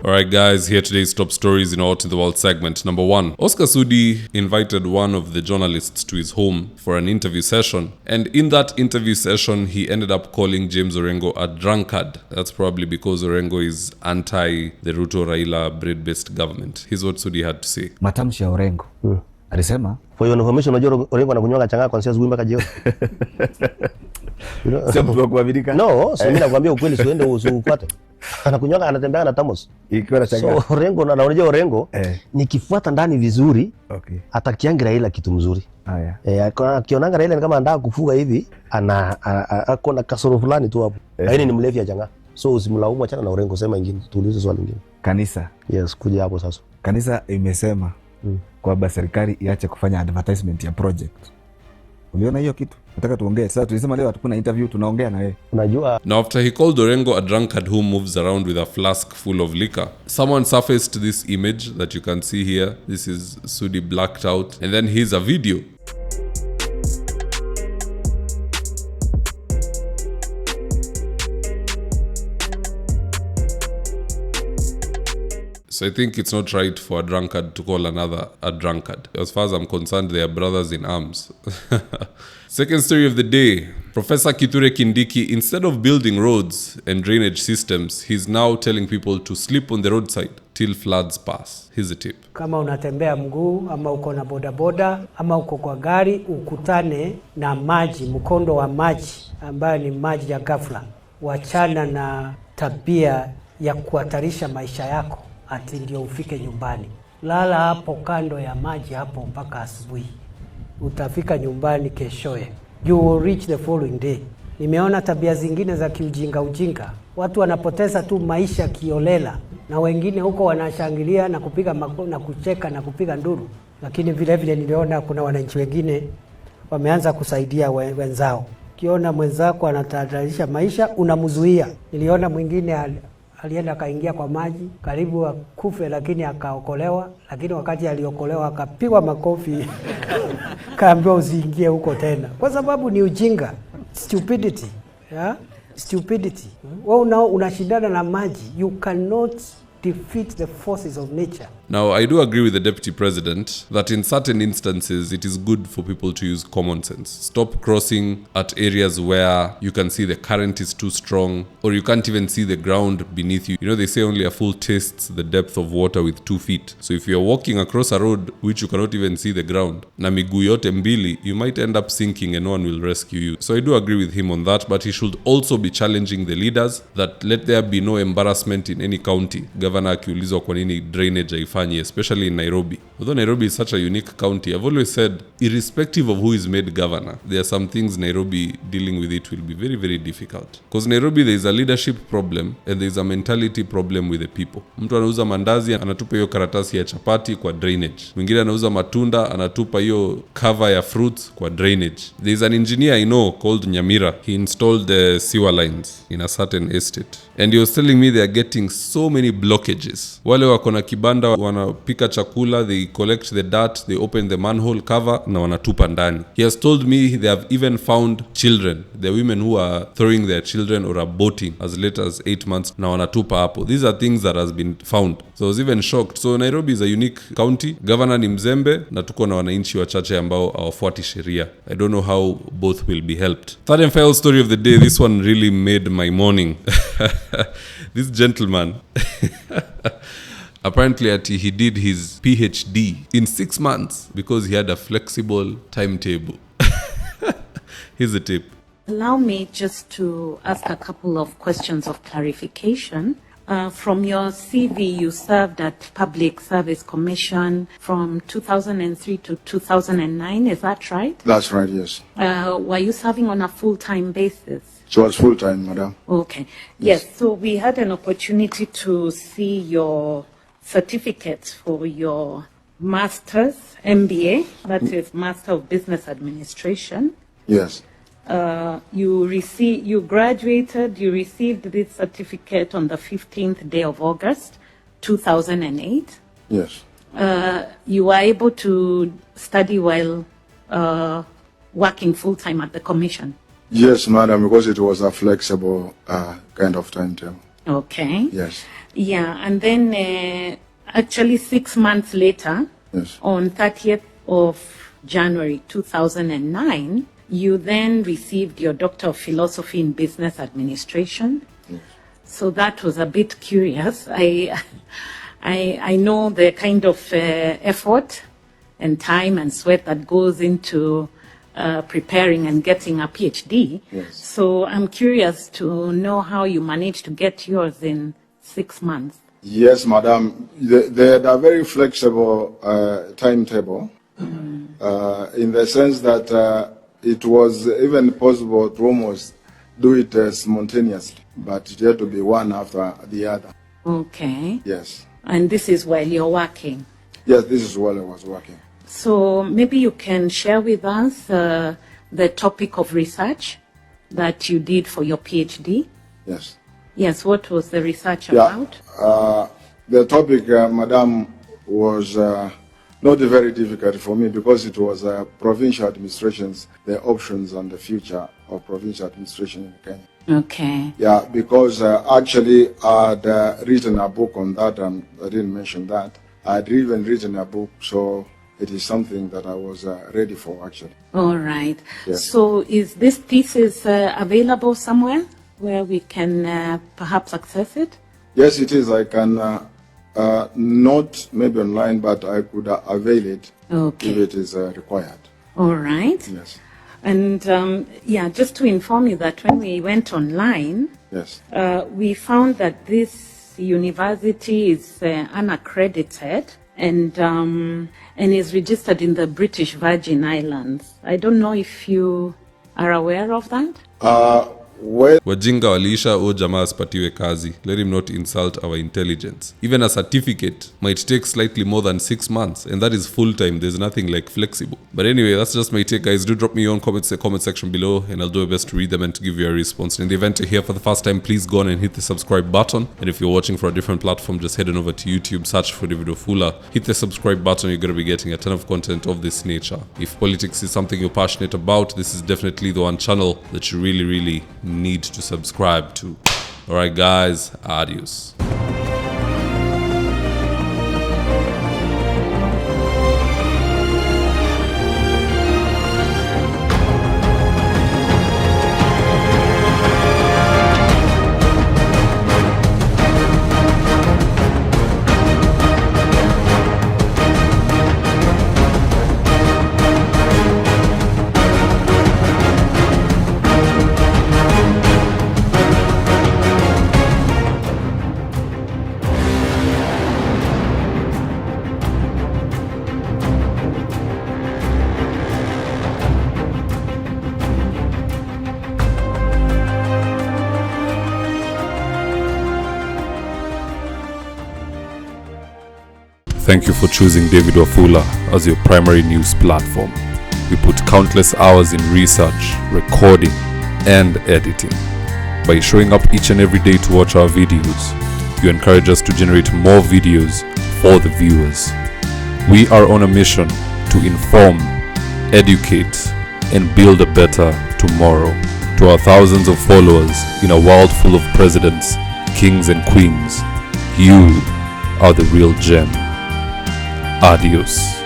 Alright guys, here today's top stories in Out in the World segment. Number 1. Oscar Sudi invited one of the journalists to his home for an interview session. And in that interview session, he ended up calling James Orengo a drunkard. That's probably because Orengo is anti the Ruto-Raila bread-based government. Here's what Sudi had to say. Matamshi ya Orengo. Alisema, for your information, unajua Orengo anakunywa changa kuanzia asubuhi mpaka jioni. Sio mtu wa kuaminika. No, so mimi nakwambia ukweli, siende usiupate. Anakunywa, anatembea na tamos. Ikiwa na changa. So Orengo na unajua Orengo nikifuata ndani vizuri, atakiangira Raila kitu mzuri. Akionanga Raila kama anataka kufuga hivi, akona kasoro fulani tu hapo. Lakini ni mlevi ya changa. So usimlaumu, achana na Orengo, sema ingine, tuulize swali lingine. Kanisa. Yes, kuja hapo sasa. Kanisa imesema kwamba serikali iache kufanya advertisement ya project. Uliona hiyo kitu? Nataka tuongee. Sasa tulisema leo tukuna interview, tunaongea na yeye. Unajua. Now after he called Orengo a drunkard who moves around with a flask full of liquor, someone surfaced this image that you can see here. This is Sudi blacked out. And then here's a video. So I think it's not right for a drunkard to call another a drunkard. As far as I'm concerned, they are brothers in arms. Second story of the day. Professor Kurindiki, instead of building roads and drainage systems, he's now telling people to sleep on the roadside till floods pass. Here's a tip. Kama unatembea mguu ama uko na bodaboda ama uko kwa gari, ukutane na maji, mkondo wa maji ambayo ni maji ya ghafla, wachana na tabia ya kuhatarisha maisha yako ati ndio ufike nyumbani. Lala hapo kando ya maji hapo mpaka asubuhi. Utafika nyumbani keshoe. You will reach the following day. Nimeona tabia zingine za ujinga. Watu wanapoteza tu maisha kiolela, na wengine huko wanashangilia na kupiga na kucheka na kupiga nduru. Lakini vile vile niliona kuna wananchi wengine wameanza kusaidia wenzao. Kiona mwenzako anatatarisha maisha, unamzuia. Niliona mwingine alienda kaingia kwa maji karibu akufe, lakini akaokolewa. Lakini wakati aliokolewa akapigwa makofi kaambiwa usiingie huko tena, kwa sababu ni ujinga, stupidity. Stupidity. Wewe unashindana na maji, you cannot defeat the forces of nature. Now, I do agree with the Deputy President that in certain instances, it is good for people to use common sense. Stop crossing at areas where you can see the current is too strong or you can't even see the ground beneath you. You know, they say only a fool tastes the depth of water with 2 feet. So if you're walking across a road which you cannot even see the ground, na miguu yote mbili, you might end up sinking and no one will rescue you. So I do agree with him on that, but he should also be challenging the leaders that let there be no embarrassment in any county. Governor akiulizwa kwa nini drainage haifanyi, especially in Nairobi. Although Nairobi is such a unique county, I've always said, irrespective of who is made governor, there are some things Nairobi dealing with it will be very, very difficult. Because Nairobi there is a leadership problem and there is a mentality problem with the people. Mtu anauza mandazi, anatupa hiyo karatasi ya chapati kwa drainage. Mwingine anauza matunda, anatupa hiyo cover ya fruits kwa drainage. There is an engineer I know called Nyamira. He installed the sewer lines in a certain estate. And he was telling me they are getting so many blockages. Wale wako na kibanda wanapika chakula, they collect the dirt, they open the manhole cover na wanatupa ndani. He has told me they have even found children. There are women who are throwing their children or aborting as late as 8 months na wanatupa hapo. These are things that has been found. So I was even shocked. So Nairobi is a unique county. Governor ni mzembe na tuko na wananchi wachache ambao hawafuati sheria. I don't know how both will be helped. Third and final story of the day. This one really made my morning. This gentleman apparently he did his PhD in 6 months because he had a flexible timetable. Here's a tip. Allow me just to ask a couple of questions of clarification. From your CV, you served at Public Service Commission from 2003 to 2009, is that right? That's right, yes. Were you serving on a full-time basis? It was full-time, madam. Okay. Yes, so we had an opportunity to see your certificates for your master's, MBA, that is Master of Business Administration. Yes. You graduated, you received this certificate on the 15th day of August, 2008. Yes. You were able to study while working full-time at the commission? Yes, madam, because it was a flexible kind of timetable. Okay. Yes. Yeah, and then actually 6 months later, Yes. on 30th of January 2009, you then received your Doctor of Philosophy in Business Administration. Yes. So that was a bit curious. I know the kind of effort and time and sweat that goes into preparing and getting a PhD. Yes. So I'm curious to know how you managed to get yours in 6 months. Yes, madam. They had a very flexible timetable in the sense that it was even possible to almost do it simultaneously, but it had to be one after the other. Okay. Yes. And this is while you're working. Yes, this is while I was working. So maybe you can share with us the topic of research that you did for your PhD. Yes. Yes, what was the research about? The topic, madam, was not very difficult for me because it was provincial administrations, the options and the future of provincial administration in Kenya. Okay. Yeah, because actually I'd written a book on that, and I didn't mention that. I'd even written a book, so it is something that I was ready for, actually. All right. Yes. So is this thesis available somewhere where we can perhaps access it? Yes, it is. I can not maybe online, but I could avail it Okay. if it is required. All right. Yes. And yeah, just to inform you that when we went online, Yes. we found that this university is unaccredited and is registered in the British Virgin Islands. I don't know if you are aware of that. Well, Wajinga waliisha o jamaa asipatiwe kazi. Let him not insult our intelligence. Even a certificate might take slightly more than 6 months, and that is full-time. There's nothing like flexible. But anyway, that's just my take, guys. Do drop me your own comments in the comment section below, and I'll do my best to read them and to give you a response. And in the event you're here for the first time, please go on and hit the subscribe button. And if you're watching for a different platform, just head on over to YouTube, search for David Wafula, hit the subscribe button. You're going to be getting a ton of content of this nature. If politics is something you're passionate about, this is definitely the one channel that you really need to subscribe to. Alright guys, adios. Thank you for choosing David Wafula as your primary news platform. We put countless hours in research, recording, and editing. By showing up each and every day to watch our videos, you encourage us to generate more videos for the viewers. We are on a mission to inform, educate, and build a better tomorrow. To our thousands of followers in a world full of presidents, kings, and queens, you are the real gem. Adios.